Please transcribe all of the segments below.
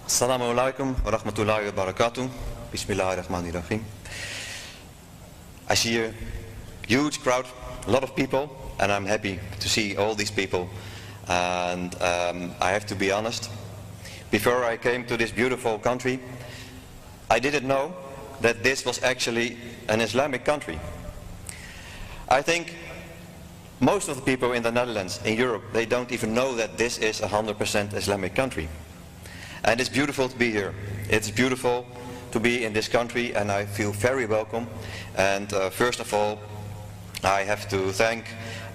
Assalamu alaikum wa rahmatullahi wa barakatuh. Bismillahirrahmanirrahim. I see a huge crowd, a lot of people, and I'm happy to see all these people. And I have to be honest, before I came to this beautiful country, I didn't know that this was actually an Islamic country. I think most of the people in the Netherlands, in Europe, they don't even know that this is a 100% Islamic country. And it's beautiful to be here. It's beautiful to be in this country, and I feel very welcome. And first of all, I have to thank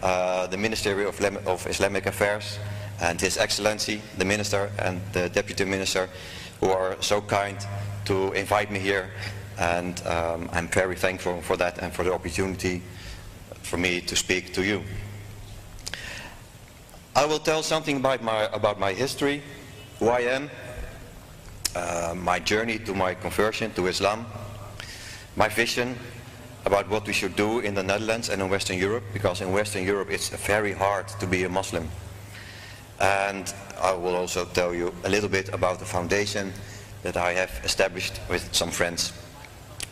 the Ministry of Islamic Affairs and His Excellency, the Minister and the Deputy Minister, who are so kind to invite me here. And I'm very thankful for that and for the opportunity for me to speak to you. I will tell something about my history, who I am, my journey to my conversion to Islam, my vision about what we should do in the Netherlands and in Western Europe, because in Western Europe it's very hard to be a Muslim. And I will also tell you a little bit about the foundation that I have established with some friends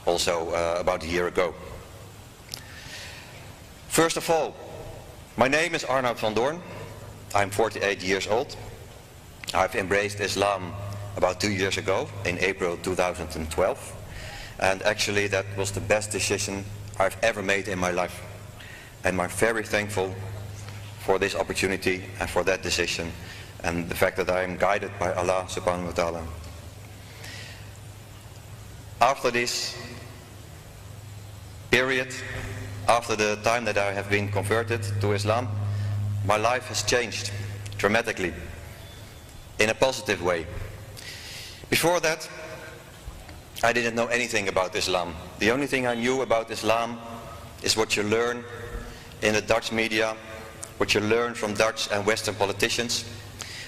also about a year ago. First of all, my name is Arnoud van Doorn. I'm 48 years old. I've embraced Islam about 2 years ago, in April 2012. And actually that was the best decision I've ever made in my life. And I'm very thankful for this opportunity and for that decision, and the fact that I am guided by Allah subhanahu wa ta'ala. After this period, after the time that I have been converted to Islam, my life has changed dramatically, in a positive way. Before that, I didn't know anything about Islam. The only thing I knew about Islam is what you learn in the Dutch media, what you learn from Dutch and Western politicians,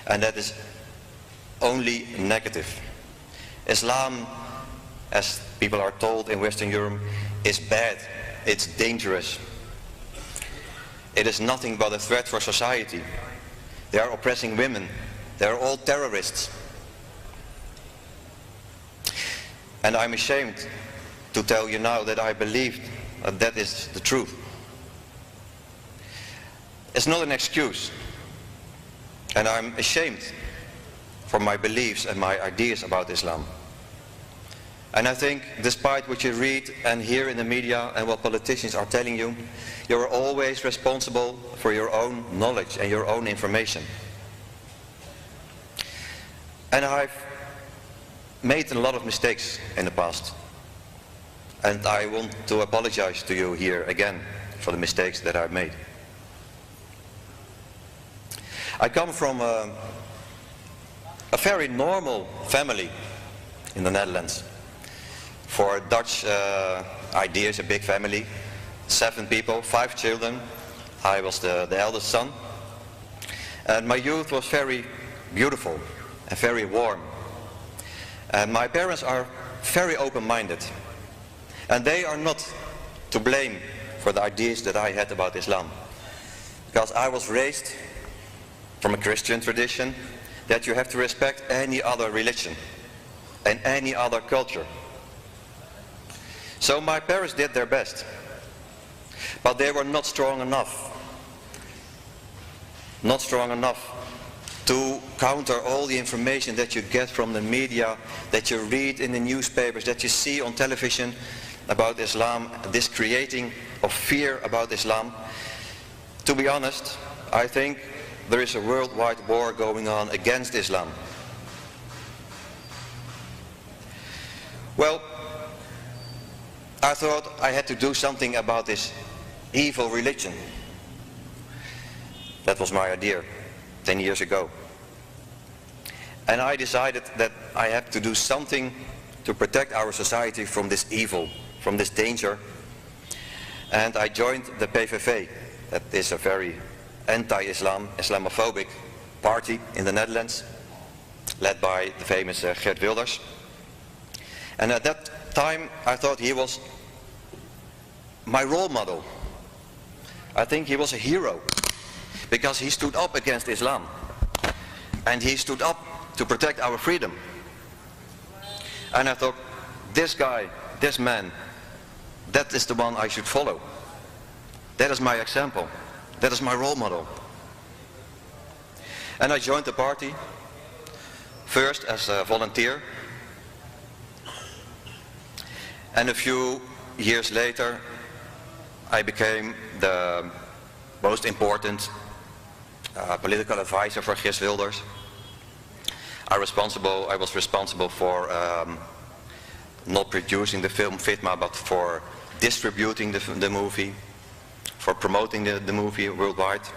and that is only negative. Islam, as people are told in Western Europe, is bad, it's dangerous. It is nothing but a threat for society. They are oppressing women, they are all terrorists. And I'm ashamed to tell you now that I believed that that is the truth. It's not an excuse. And I'm ashamed for my beliefs and my ideas about Islam. And I think despite what you read and hear in the media and what politicians are telling you, you're always responsible for your own knowledge and your own information. And I've made a lot of mistakes in the past, and I want to apologize to you here again for the mistakes that I've made. I come from a very normal family in the Netherlands. For Dutch ideas, a big family, 7 people, 5 children. I was the eldest son, and my youth was very beautiful and very warm. And my parents are very open-minded, and they are not to blame for the ideas that I had about Islam, because I was raised from a Christian tradition that you have to respect any other religion and any other culture. So my parents did their best, but they were not strong enough to counter all the information that you get from the media, that you read in the newspapers, that you see on television about Islam, this creating of fear about Islam. To be honest, I think there is a worldwide war going on against Islam. Well, I thought I had to do something about this evil religion. That was my idea 10 years ago. And I decided that I have to do something to protect our society from this evil, from this danger. And I joined the PVV. That is a very anti-Islam, Islamophobic party in the Netherlands, led by the famous Geert Wilders. And at that time I thought he was my role model. I think he was a hero, because he stood up against Islam, and he stood up to protect our freedom. And I thought, this guy, this man, that is the one I should follow. That is my example. That is my role model. And I joined the party, first as a volunteer, and a few years later I became the most important political advisor for Geert Wilders. I was responsible for not producing the film Fitma, but for distributing the movie, for promoting the movie worldwide.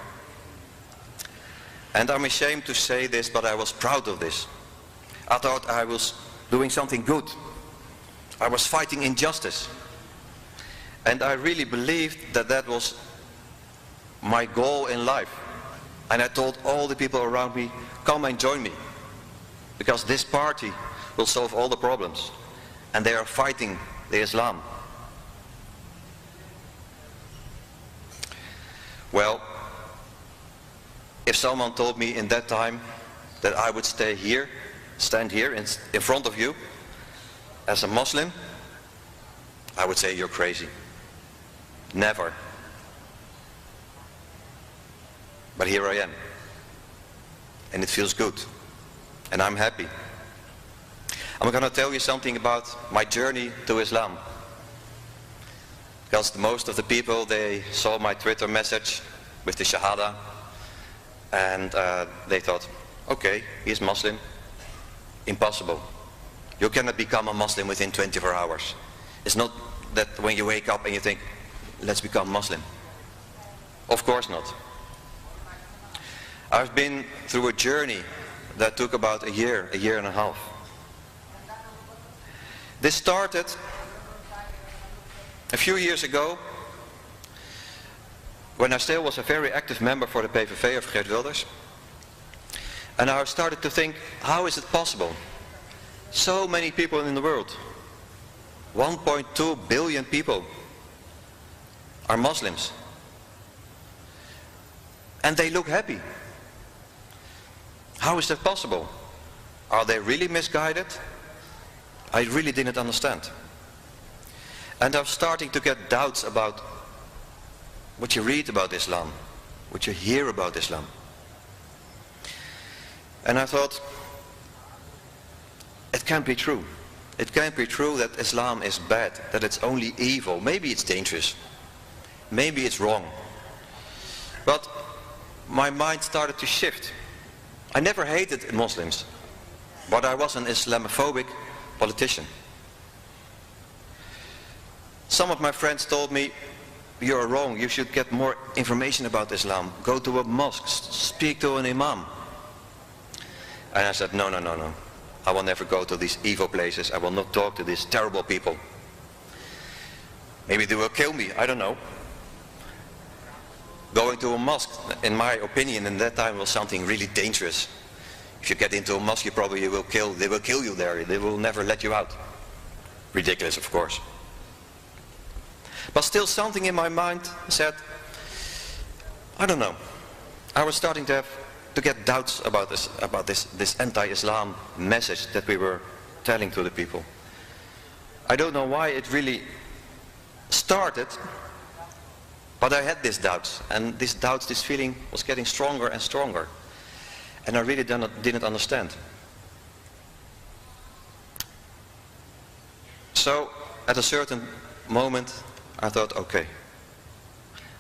And I'm ashamed to say this, but I was proud of this. I thought I was doing something good. I was fighting injustice. And I really believed that that was my goal in life. And I told all the people around me, come and join me. Because this party will solve all the problems. And they are fighting the Islam. Well, if someone told me in that time that I would stand here in front of you as a Muslim, I would say you're crazy. Never. But here I am. And it feels good. And I'm happy. I'm going to tell you something about my journey to Islam. Because most of the people, they saw my Twitter message with the Shahada. And they thought, okay, he's Muslim. Impossible. You cannot become a Muslim within 24 hours. It's not that when you wake up and you think, let's become Muslim. Of course not. I've been through a journey that took about a year and a half. This started a few years ago when I still was a very active member for the PVV of Geert Wilders. And I started to think, how is it possible? So many people in the world, 1.2 billion people, are Muslims. And they look happy. How is that possible? Are they really misguided? I really didn't understand. And I'm starting to get doubts about what you read about Islam, what you hear about Islam. And I thought, it can't be true. It can't be true that Islam is bad, that it's only evil. Maybe it's dangerous. Maybe it's wrong. But my mind started to shift. I never hated Muslims, but I was an Islamophobic politician. Some of my friends told me, you're wrong, you should get more information about Islam. Go to a mosque, speak to an imam. And I said, no. I will never go to these evil places. I will not talk to these terrible people. Maybe they will kill me, I don't know. Going to a mosque, in my opinion, in that time was something really dangerous. If you get into a mosque, they will kill you there. They will never let you out. Ridiculous, of course. But still something in my mind said, I don't know. I was starting to get doubts about this anti-Islam message that we were telling to the people. I don't know why it really started, but I had these doubts, and these doubts, this feeling was getting stronger and stronger. And I really didn't understand. So, at a certain moment, I thought, okay,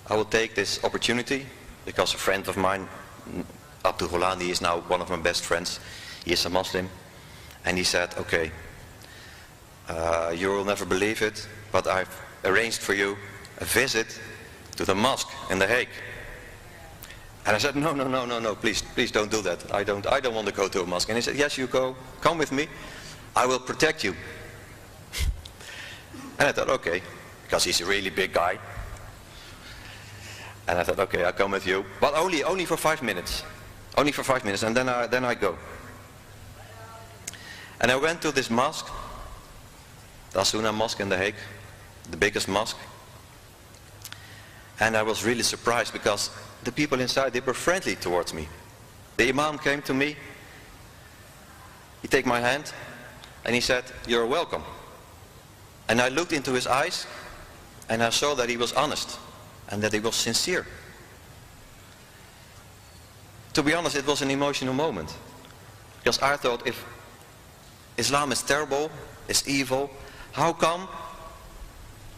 I will take this opportunity, because a friend of mine, Abdul Gholani, is now one of my best friends. He is a Muslim. And he said, okay, you will never believe it, but I've arranged for you a visit to the mosque in The Hague. And I said, no, please don't do that. I don't want to go to a mosque. And he said, yes, you go, come with me. I will protect you. And I thought, okay, because he's a really big guy. And I thought, okay, I'll come with you, but only for 5 minutes. Only for 5 minutes, and then I go. And I went to this mosque, the Asuna Mosque in The Hague, the biggest mosque. And I was really surprised because the people inside, they were friendly towards me. The imam came to me, he took my hand, and he said, "You're welcome." And I looked into his eyes and I saw that he was honest and that he was sincere. To be honest, it was an emotional moment, because I thought, if Islam is terrible, is evil, how come,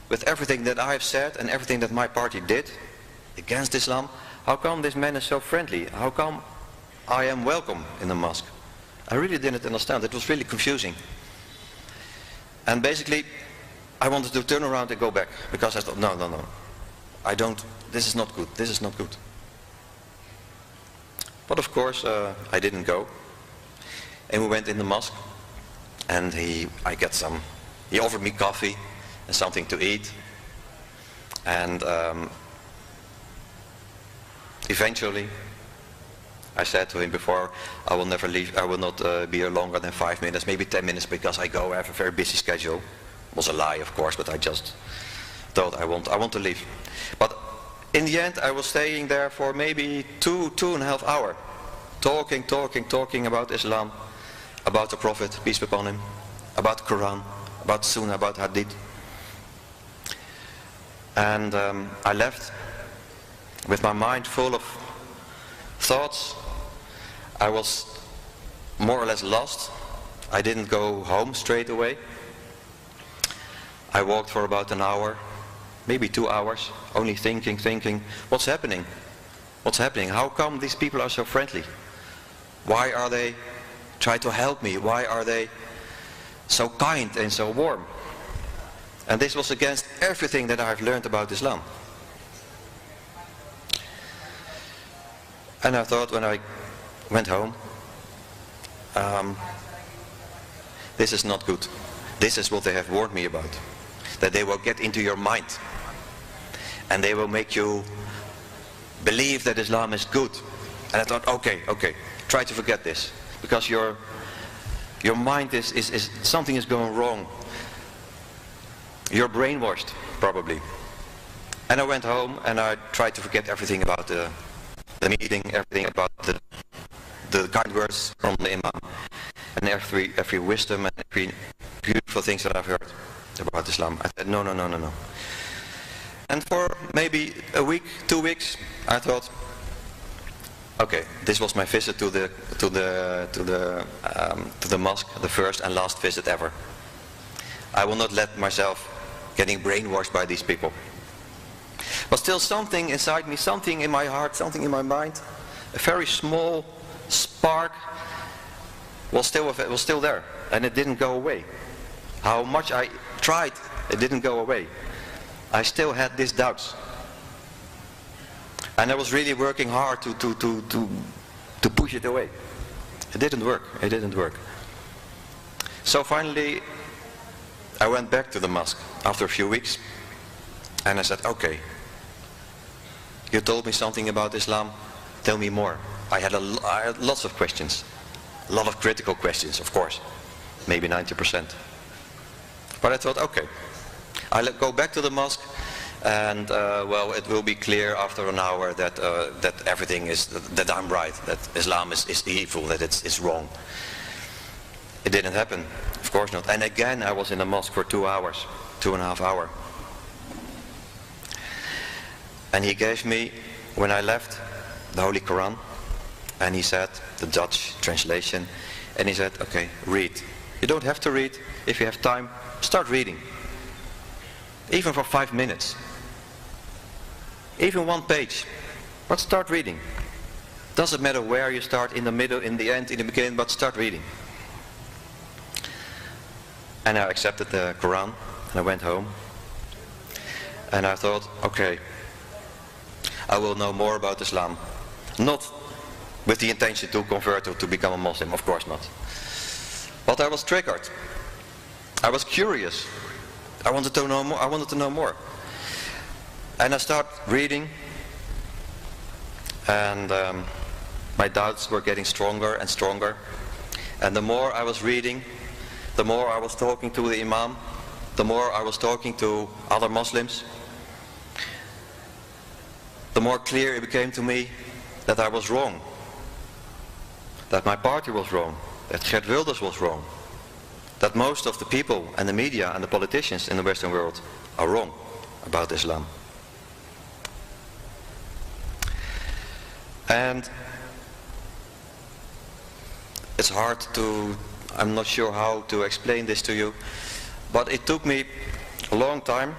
with everything that I've said and everything that my party did against Islam, how come this man is so friendly? How come I am welcome in the mosque? I really didn't understand. It was really confusing. And basically, I wanted to turn around and go back, because I thought, no, I don't, this is not good, this is not good. But of course, I didn't go. And we went in the mosque, and he offered me coffee and something to eat. And eventually, I said to him before, I will never leave, I will not be here longer than 5 minutes, maybe 10 minutes, because I have a very busy schedule. It was a lie, of course, but I just thought I want to leave. But in the end, I was staying there for maybe 2.5 hours, talking about Islam, about the Prophet, peace be upon him, about the Quran, about Sunnah, about Hadith. And I left with my mind full of thoughts. I was more or less lost. I didn't go home straight away. I walked for about an hour, maybe 2 hours, only thinking, what's happening? What's happening? How come these people are so friendly? Why are they trying to help me? Why are they so kind and so warm? And this was against everything that I've learned about Islam. And I thought, when I went home, this is not good. This is what they have warned me about. That they will get into your mind. And they will make you believe that Islam is good. And I thought, okay, try to forget this. Because your mind is something is going wrong. You're brainwashed, probably. And I went home and I tried to forget everything about the meeting, everything about the kind words from the Imam, and every wisdom and every beautiful things that I've heard about Islam. I said, no. And for maybe a week, 2 weeks, I thought, okay, this was my visit to the mosque, the first and last visit ever. I will not let myself getting brainwashed by these people. But still, something inside me, something in my heart, something in my mind, a very small spark was still there, and it didn't go away. How much I tried, it didn't go away. I still had these doubts, and I was really working hard to push it away. It didn't work. So finally, I went back to the mosque after a few weeks, and I said, okay, you told me something about Islam, tell me more. I had lots of questions, a lot of critical questions, of course, maybe 90%. But I thought, okay, I'll go back to the mosque, and well, it will be clear after an hour that everything is, that I'm right, that Islam is evil, that it's wrong. It didn't happen, of course not. And again, I was in the mosque for 2 hours, 2.5 hours. And he gave me, when I left, the Holy Quran, and he said, the Dutch translation, and he said, okay, read. You don't have to read. If you have time, start reading. Even for 5 minutes. Even 1 page. But start reading. Doesn't matter where you start, in the middle, in the end, in the beginning, but start reading. And I accepted the Quran, and I went home. And I thought, okay, I will know more about Islam. Not with the intention to convert or to become a Muslim, of course not. But I was triggered. I was curious. I wanted to know more. And I started reading, and my doubts were getting stronger and stronger. And the more I was reading, the more I was talking to the Imam, the more I was talking to other Muslims, the more clear it became to me that I was wrong, that my party was wrong, that Geert Wilders was wrong, that most of the people and the media and the politicians in the Western world are wrong about Islam. And it's hard to, I'm not sure how to explain this to you, but it took me a long time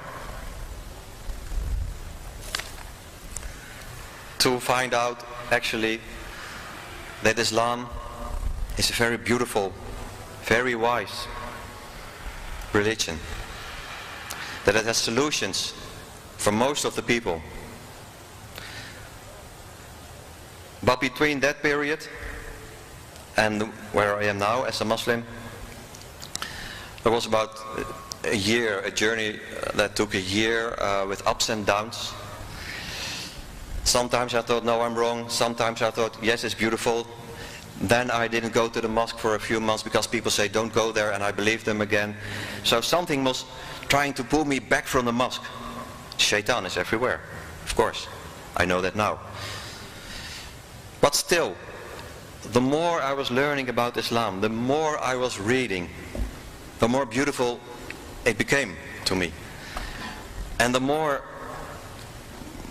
to find out actually that Islam is a very beautiful, very wise religion, that it has solutions for most of the people. But between that period and where I am now as a Muslim, there was about a year, a journey that took a year with ups and downs. Sometimes I thought, no, I'm wrong. Sometimes I thought, yes, it's beautiful. Then I didn't go to the mosque for a few months because people say, don't go there, and I believed them again. So something was trying to pull me back from the mosque. Shaitan is everywhere, of course. I know that now. But still, the more I was learning about Islam, the more I was reading, the more beautiful it became to me. And the more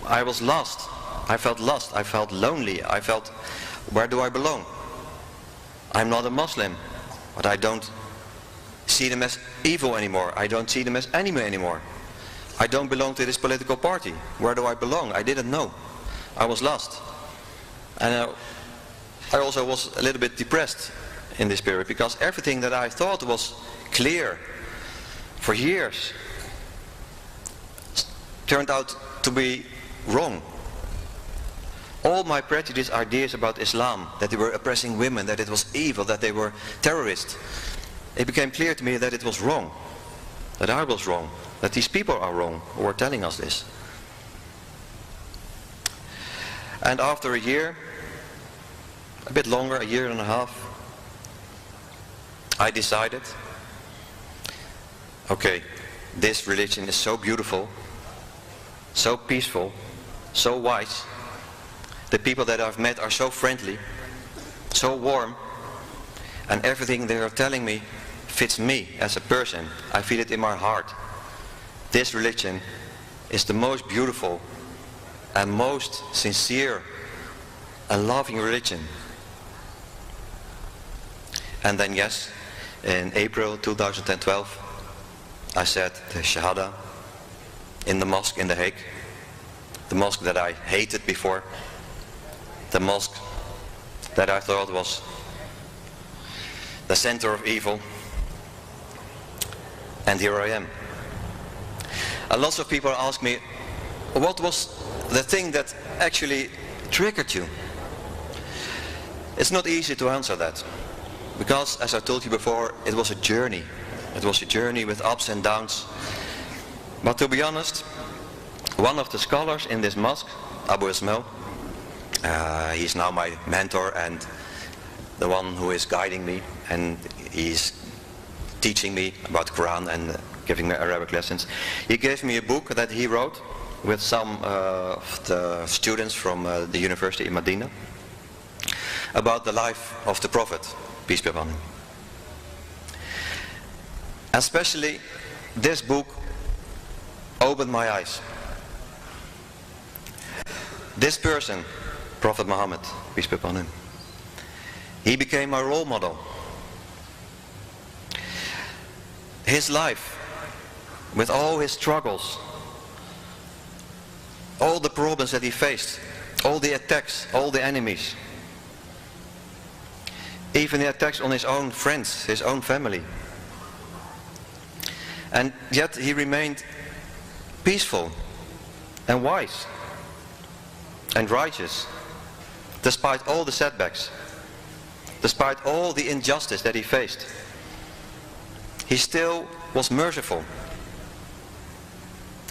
I was lost. I felt lonely, I felt, where do I belong? I'm not a Muslim, but I don't see them as evil anymore. I don't see them as enemy anymore. I don't belong to this political party. Where do I belong? I didn't know. I was lost. And I also was a little bit depressed in this period, because everything that I thought was clear for years turned out to be wrong. All my prejudiced ideas about Islam, that they were oppressing women, that it was evil, that they were terrorists, it became clear to me that it was wrong, that I was wrong, that these people are wrong who were telling us this. And after a year, a bit longer, a year and a half, I decided, okay, this religion is so beautiful, so peaceful, so wise. The people that I've met are so friendly, so warm, and everything they are telling me fits me as a person. I feel it in my heart. This religion is the most beautiful and most sincere and loving religion. And then yes, in April 2012, I said the Shahada in the mosque in The Hague, the mosque that I hated before, the mosque that I thought was the center of evil. And here I am. And lots of people ask me, what was the thing that actually triggered you? It's not easy to answer that, because as I told you before, it was a journey. It was a journey with ups and downs. But to be honest, one of the scholars in this mosque, Abu Ismail, he's now my mentor and the one who is guiding me, and he's teaching me about the Quran and giving me Arabic lessons. He gave me a book that he wrote with some of the students from the university in Medina about the life of the Prophet, peace be upon him. Especially this book opened my eyes. This person, Prophet Muhammad, peace be upon him, he became my role model. His life, with all his struggles, all the problems that he faced, all the attacks, all the enemies, even the attacks on his own friends, his own family. And yet he remained peaceful and wise and righteous, despite all the setbacks, despite all the injustice that he faced. He still was merciful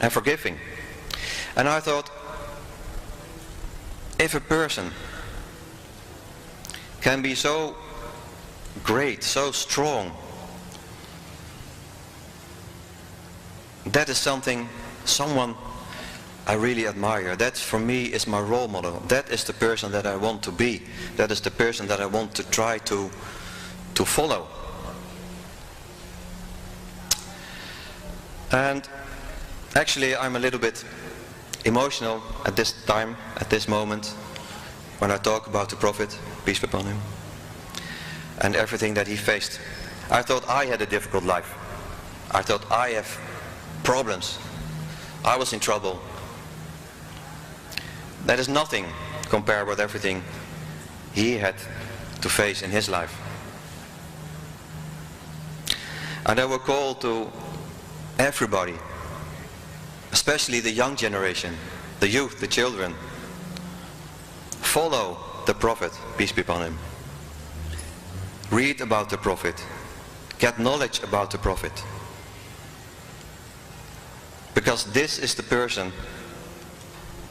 and forgiving. And I thought, if a person can be so great, so strong, that is someone I really admire. That for me is my role model. That is the person that I want to be. That is the person that I want to try to follow. And actually I'm a little bit emotional at this time, at this moment, when I talk about the Prophet, peace be upon him, and everything that he faced. I thought I had a difficult life. I thought I have problems. I was in trouble. That is nothing compared with everything he had to face in his life. And I will call to everybody, especially the young generation, the youth, the children, follow the Prophet, peace be upon him. Read about the Prophet. Get knowledge about the Prophet. Because this is the person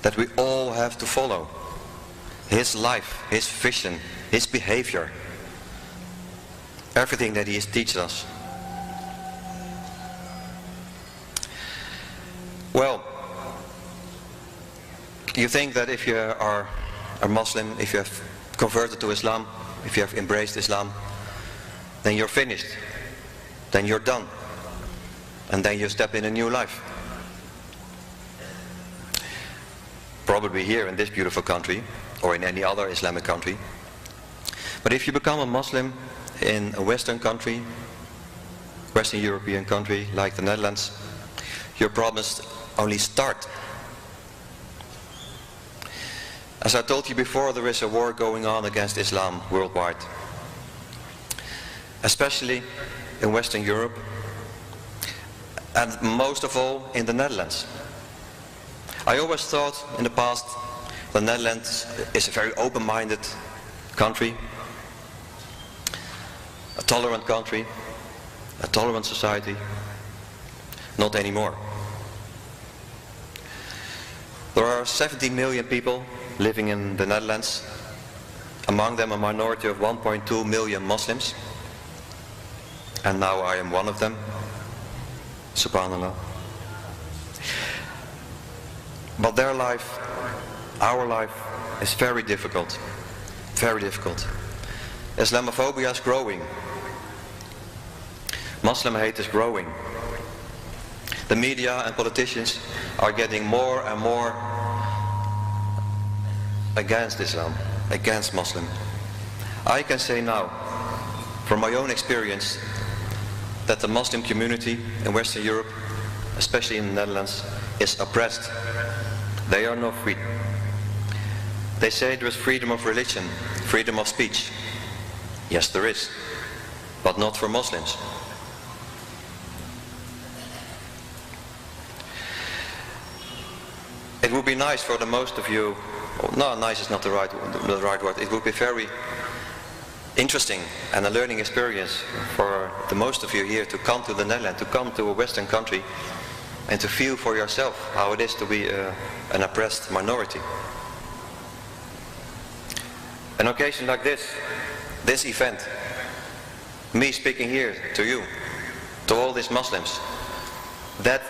that we all have to follow. His life, his vision, his behavior. Everything that he teaches us. Well, you think that if you are a Muslim, if you have converted to Islam, if you have embraced Islam, then you're finished. Then you're done. And then you step in a new life. Probably here in this beautiful country, or in any other Islamic country. But if you become a Muslim in a Western country, Western European country like the Netherlands, your problems only start. As I told you before, there is a war going on against Islam worldwide. Especially in Western Europe, and most of all in the Netherlands. I always thought in the past the Netherlands is a very open-minded country, a tolerant country, a tolerant society. Not anymore. There are 70 million people living in the Netherlands, among them a minority of 1.2 million Muslims, and now I am one of them, subhanallah. But their life, our life, is very difficult, very difficult. Islamophobia is growing. Muslim hate is growing. The media and politicians are getting more and more against Islam, against Muslim. I can say now, from my own experience, that the Muslim community in Western Europe, especially in the Netherlands, is oppressed. They are not free. They say there is freedom of religion, freedom of speech. Yes, there is, but not for Muslims. It would be nice for the most of you, no, nice is not the right word, it would be very interesting and a learning experience for the most of you here to come to the Netherlands, to come to a Western country and to feel for yourself how it is to be an oppressed minority. An occasion like this event, me speaking here to you, to all these Muslims, that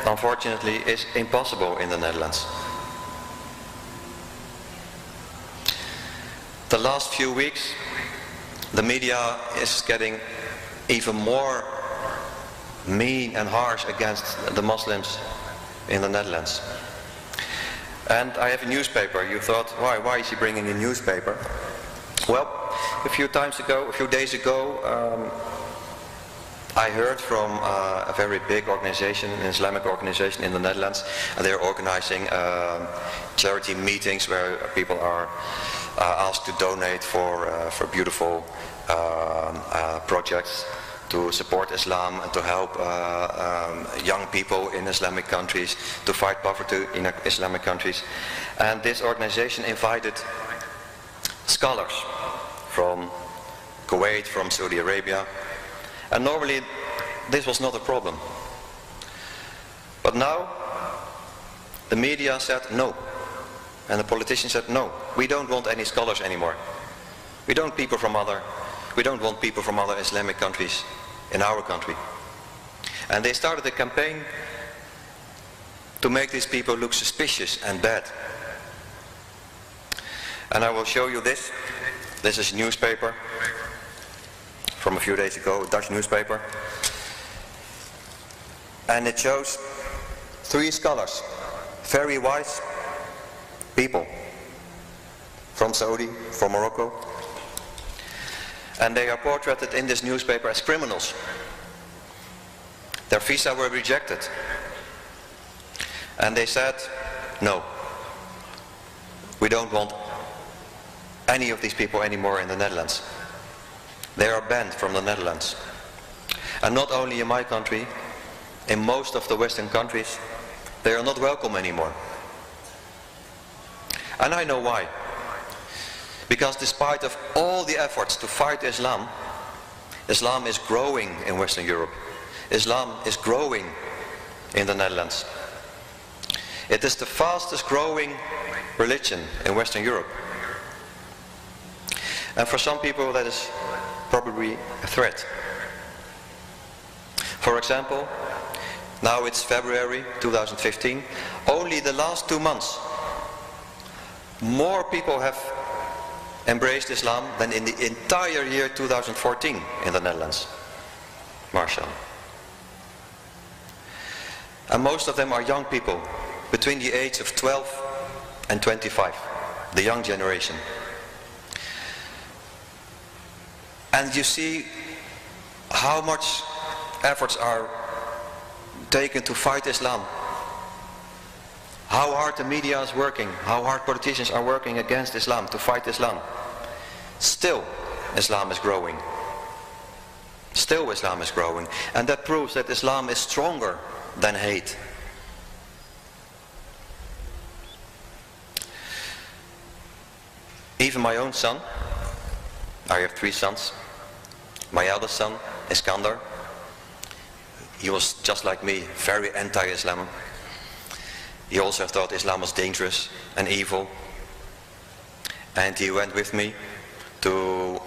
unfortunately is impossible in the Netherlands. The last few weeks, the media is getting even more mean and harsh against the Muslims in the Netherlands. And I have a newspaper. You thought, why is he bringing a newspaper? Well, a few days ago, I heard from a very big organization, an Islamic organization in the Netherlands, and they're organizing charity meetings where people are asked to donate for beautiful projects to support Islam and to help young people in Islamic countries to fight poverty in Islamic countries. And this organization invited scholars from Kuwait, from Saudi Arabia, and normally this was not a problem. But now the media said no, and the politicians said no, we don't want any scholars anymore. We don't want people from other Islamic countries in our country. And they started a campaign to make these people look suspicious and bad. And I will show you this. This is a newspaper from a few days ago, a Dutch newspaper. And it shows 3 scholars, very wise people from Saudi, from Morocco. And they are portrayed in this newspaper as criminals. Their visa were rejected. And they said, no, we don't want any of these people anymore in the Netherlands. They are banned from the Netherlands. And not only in my country, in most of the Western countries, they are not welcome anymore. And I know why. Because despite of all the efforts to fight Islam, Islam is growing in Western Europe. Islam is growing in the Netherlands. It is the fastest growing religion in Western Europe. And for some people that is probably a threat. For example, now it's February 2015, only the last 2 months more people have embraced Islam than in the entire year 2014 in the Netherlands. Marshall. And most of them are young people between the age of 12 and 25, the young generation. And you see how much efforts are taken to fight Islam. How hard the media is working, how hard politicians are working against Islam, to fight Islam. Still, Islam is growing. Still, Islam is growing. And that proves that Islam is stronger than hate. Even my own son, I have 3 sons. My eldest son, Iskander, he was just like me, very anti-Islam. He also thought Islam was dangerous and evil. And he went with me to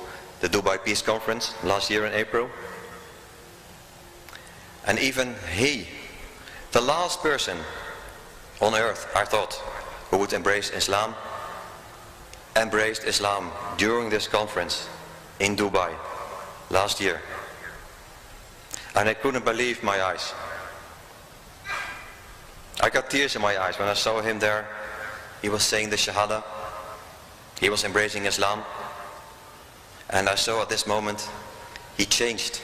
the Dubai Peace Conference last year in April. And even he, the last person on earth, I thought, who would embrace Islam, embraced Islam during this conference in Dubai last year. And I couldn't believe my eyes. I got tears in my eyes when I saw him there. He was saying the Shahada. He was embracing Islam. And I saw at this moment, he changed.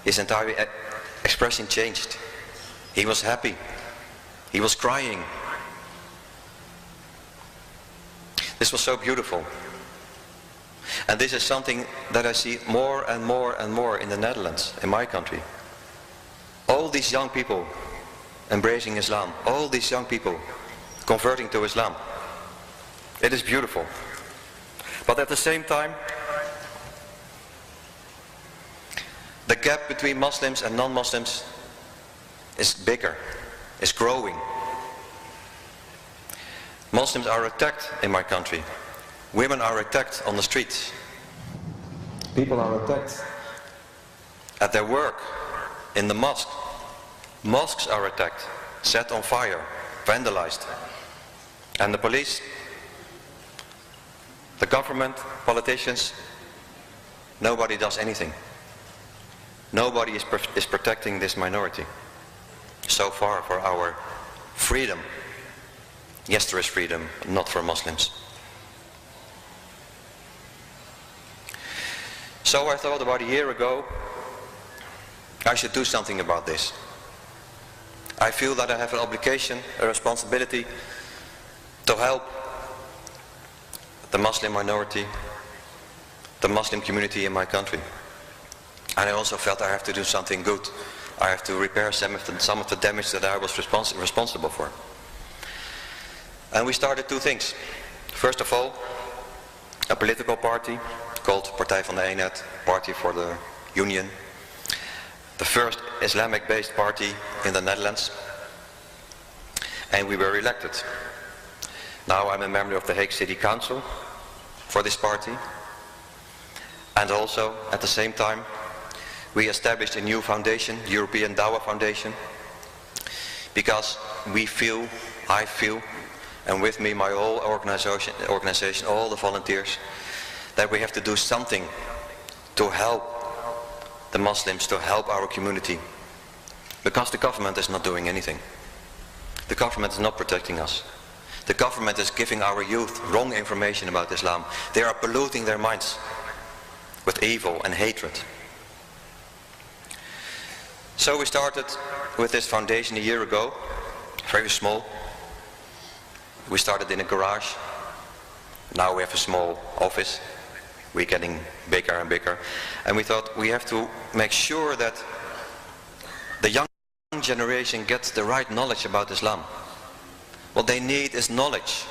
His entire expression changed. He was happy. He was crying. This was so beautiful. And this is something that I see more and more and more in the Netherlands, in my country. All these young people embracing Islam, all these young people converting to Islam. It is beautiful. But at the same time, the gap between Muslims and non-Muslims is bigger, is growing. Muslims are attacked in my country. Women are attacked on the streets. People are attacked at their work, in the mosque. Mosques are attacked, set on fire, vandalized. And the police, the government, politicians, nobody does anything. Nobody is protecting this minority. So far for our freedom. Yes, there is freedom, not for Muslims. So I thought about a year ago, I should do something about this. I feel that I have an obligation, a responsibility to help the Muslim minority, the Muslim community in my country. And I also felt I have to do something good. I have to repair some of the damage that I was responsible for. And we started 2 things. First of all, a political party called Partij van de Eenheid, Party for the Union. The first Islamic-based party in the Netherlands. And we were elected. Now I'm a member of the Hague City Council for this party. And also, at the same time, we established a new foundation, European Dawah Foundation, because we feel, I feel, and with me my whole organization, all the volunteers, that we have to do something to help the Muslims, to help our community. Because the government is not doing anything. The government is not protecting us. The government is giving our youth wrong information about Islam. They are polluting their minds with evil and hatred. So we started with this foundation a year ago, very small. We started in a garage. Now we have a small office. We're getting bigger and bigger. And we thought we have to make sure that the young generation gets the right knowledge about Islam. What they need is knowledge.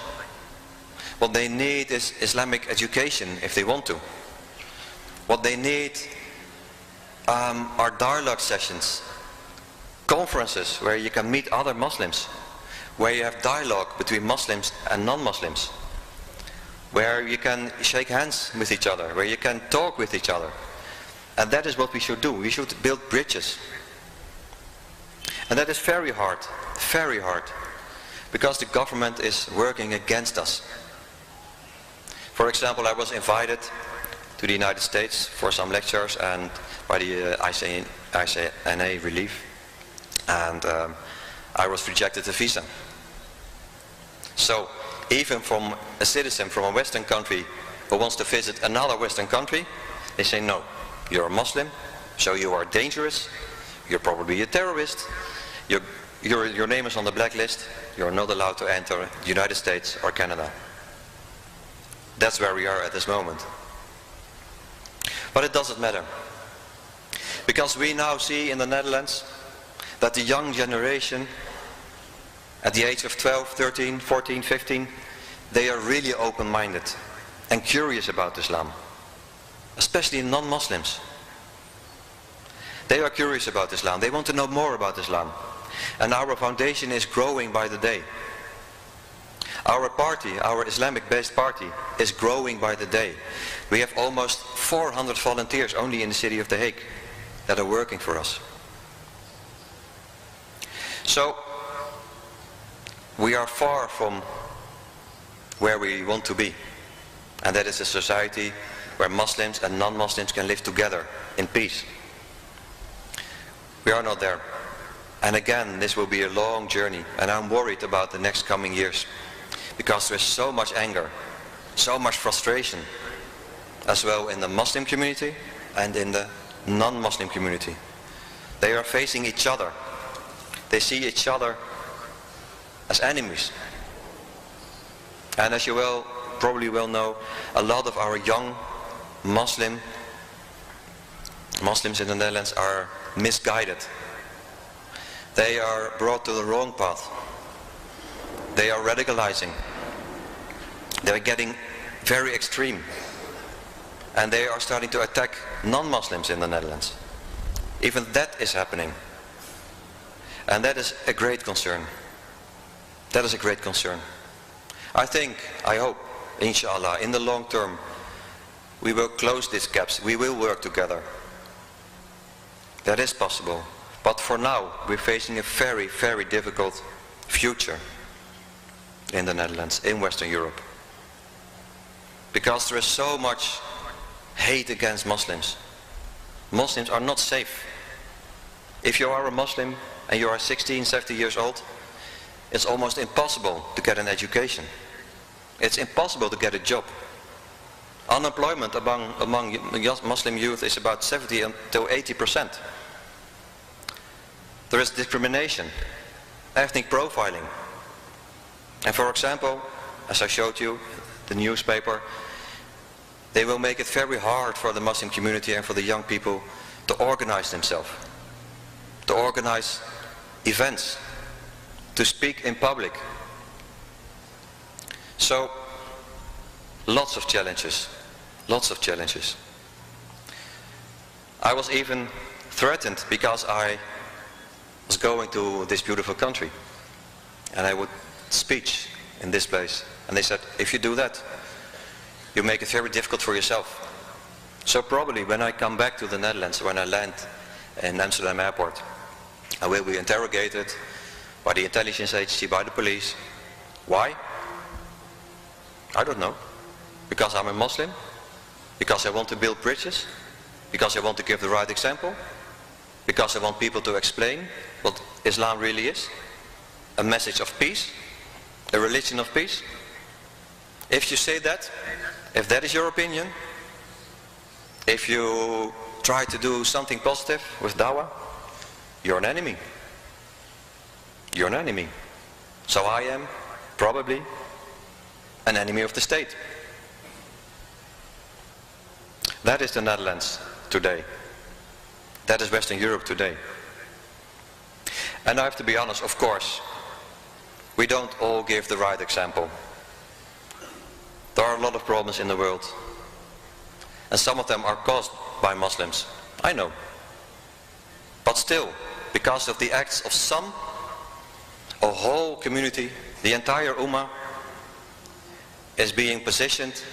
What they need is Islamic education if they want to. What they need are dialogue sessions, conferences where you can meet other Muslims, where you have dialogue between Muslims and non-Muslims, where you can shake hands with each other, where you can talk with each other. And that is what we should do. We should build bridges. And that is very hard, because the government is working against us. For example, I was invited to the United States for some lectures and by the ICNA relief, and I was rejected a visa. So even from a citizen from a Western country who wants to visit another Western country, they say no, you're a Muslim, so you are dangerous, you're probably a terrorist, your name is on the blacklist, you're not allowed to enter the United States or Canada. That's where we are at this moment. But it doesn't matter. Because we now see in the Netherlands that the young generation at the age of 12, 13, 14, 15, they are really open-minded and curious about Islam. Especially non-Muslims. They are curious about Islam. They want to know more about Islam. And our foundation is growing by the day. Our party, our Islamic-based party, is growing by the day. We have almost 400 volunteers only in the city of The Hague that are working for us. So, we are far from where we want to be. And that is a society where Muslims and non-Muslims can live together in peace. We are not there. And again, this will be a long journey, and I'm worried about the next coming years. Because there is so much anger, so much frustration, as well in the Muslim community and in the non-Muslim community. They are facing each other. They see each other as enemies. And as you probably well know, a lot of our young Muslims in the Netherlands are misguided. They are brought to the wrong path. They are radicalizing. They are getting very extreme. And they are starting to attack non-Muslims in the Netherlands. Even that is happening. And that is a great concern. That is a great concern. I think, I hope, inshallah, in the long term, we will close these gaps. We will work together. That is possible. But for now, we're facing a very, very difficult future in the Netherlands, in Western Europe. Because there is so much hate against Muslims. Muslims are not safe. If you are a Muslim and you are 16, 17 years old, it's almost impossible to get an education. It's impossible to get a job. Unemployment among Muslim youth is about 70 to 80%. There is discrimination, ethnic profiling. And for example, as I showed you, the newspaper, they will make it very hard for the Muslim community and for the young people to organize themselves, to organize events, to speak in public. So, lots of challenges, lots of challenges. I was even threatened because I was going to this beautiful country and I would speech in this place, and they said, if you do that, you make it very difficult for yourself. So probably when I come back to the Netherlands, when I land in Amsterdam airport, I will be interrogated by the intelligence agency, by the police. Why? I don't know. Because I'm a Muslim? Because I want to build bridges? Because I want to give the right example? Because I want people to explain what Islam really is? A message of peace? A religion of peace? If you say that, if that is your opinion, if you try to do something positive with dawah, you're an enemy. You're an enemy. So I am probably an enemy of the state. That is the Netherlands today. That is Western Europe today. And I have to be honest, of course, we don't all give the right example. There are a lot of problems in the world. And some of them are caused by Muslims. I know. But still, because of the acts of some, a whole community, the entire Ummah, is being positioned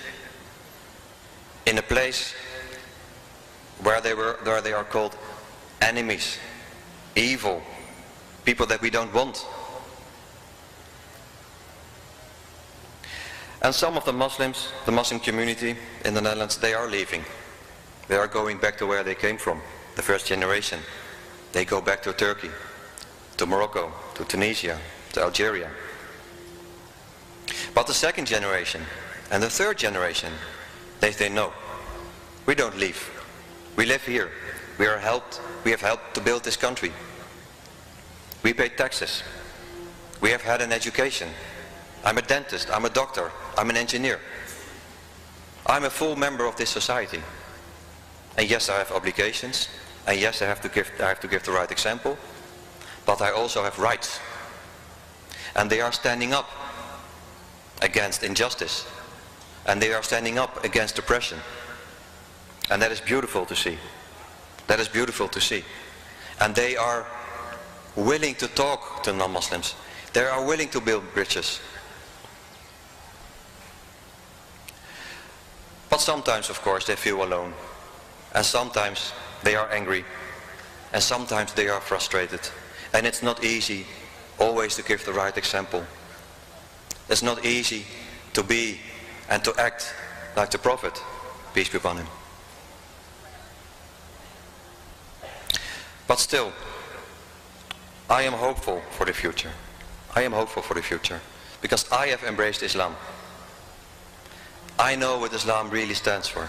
in a place where they are called enemies, evil, people that we don't want. And some of the Muslims, the Muslim community in the Netherlands, they are leaving. They are going back to where they came from, the first generation. They go back to Turkey, to Morocco, to Tunisia, to Algeria. But the second generation and the third generation, they say no, we don't leave. We live here. We have helped to build this country. We pay taxes. We have had an education. I'm a dentist, I'm a doctor, I'm an engineer. I'm a full member of this society. And yes, I have obligations. And yes, I have to give the right example. But I also have rights. And they are standing up against injustice. And they are standing up against oppression. And that is beautiful to see. That is beautiful to see. And they are willing to talk to non-Muslims. They are willing to build bridges. But sometimes, of course, they feel alone. And sometimes they are angry. And sometimes they are frustrated. And it's not easy always to give the right example. It's not easy to be and to act like the Prophet, peace be upon him. But still, I am hopeful for the future. I am hopeful for the future. Because I have embraced Islam. I know what Islam really stands for.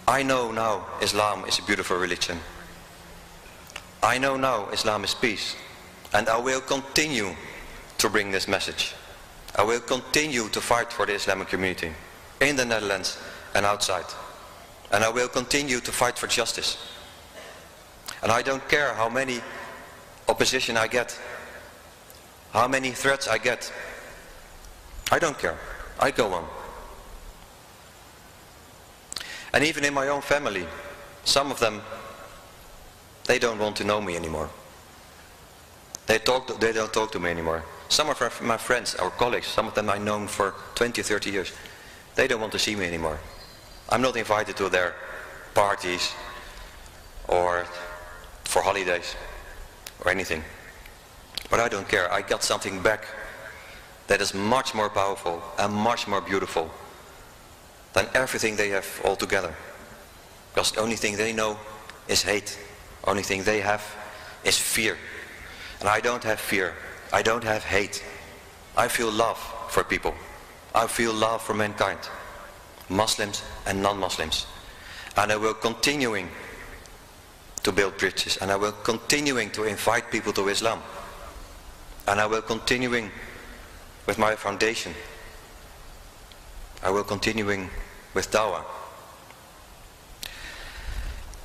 I know now Islam is a beautiful religion. I know now Islam is peace. And I will continue to bring this message. I will continue to fight for the Islamic community in the Netherlands and outside. And I will continue to fight for justice. And I don't care how many opposition I get, how many threats I get. I don't care. I go on. And even in my own family, some of them, they don't want to know me anymore. They don't talk to me anymore. Some of my friends, our colleagues, some of them I've known for 20, 30 years, they don't want to see me anymore. I'm not invited to their parties or for holidays or anything. But I don't care. I got something back that is much more powerful and much more beautiful than everything they have altogether. Because the only thing they know is hate. Only thing they have is fear. And I don't have fear. I don't have hate. I feel love for people. I feel love for mankind. Muslims and non-Muslims. And I will continuing to build bridges. And I will continuing to invite people to Islam. And I will continuing with my foundation. I will continuing with dawah.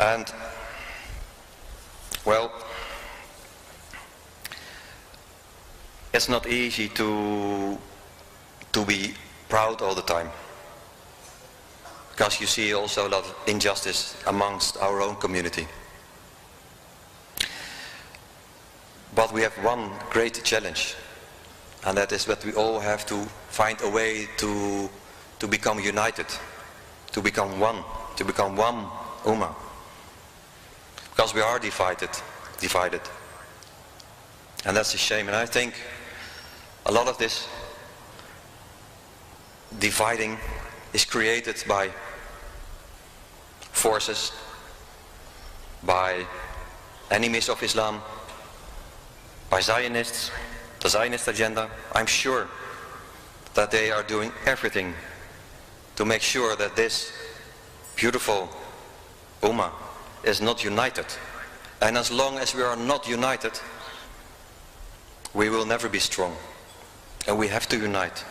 And well, it's not easy to be proud all the time, because you see also a lot of injustice amongst our own community. But we have one great challenge, and that is that we all have to find a way to become united, to become one ummah. Because we are divided. And that's a shame. And I think a lot of this dividing is created by forces, by enemies of Islam, by Zionists, the Zionist agenda. I'm sure that they are doing everything to make sure that this beautiful Ummah is not united. And as long as we are not united, we will never be strong. And we have to unite.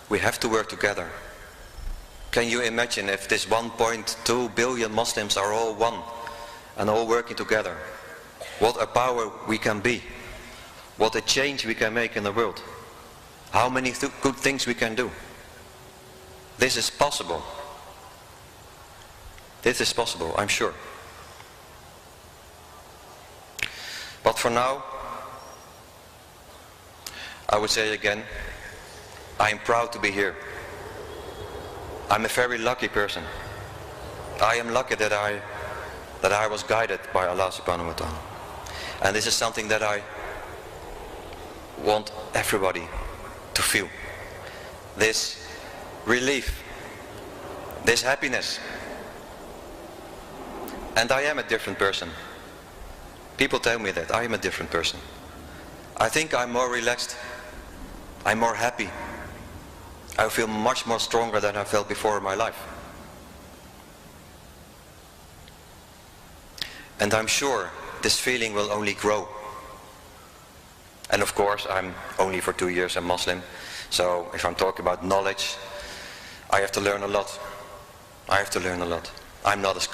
We have to work together. Can you imagine if this 1.2 billion Muslims are all one and all working together? What a power we can be. What a change we can make in the world. How many good things we can do. This is possible. This is possible, I'm sure. But for now, I would say again, I am proud to be here. I'm a very lucky person. I am lucky that I was guided by Allah subhanahu wa ta'ala. And this is something that I want everybody to feel. This relief, this happiness. And I am a different person. People tell me that I am a different person. I think I'm more relaxed. I'm more happy. I feel much more stronger than I felt before in my life. And I'm sure this feeling will only grow. And of course, I'm only for 2 years a Muslim. So if I'm talking about knowledge, I have to learn a lot. I have to learn a lot. I'm not a scholar.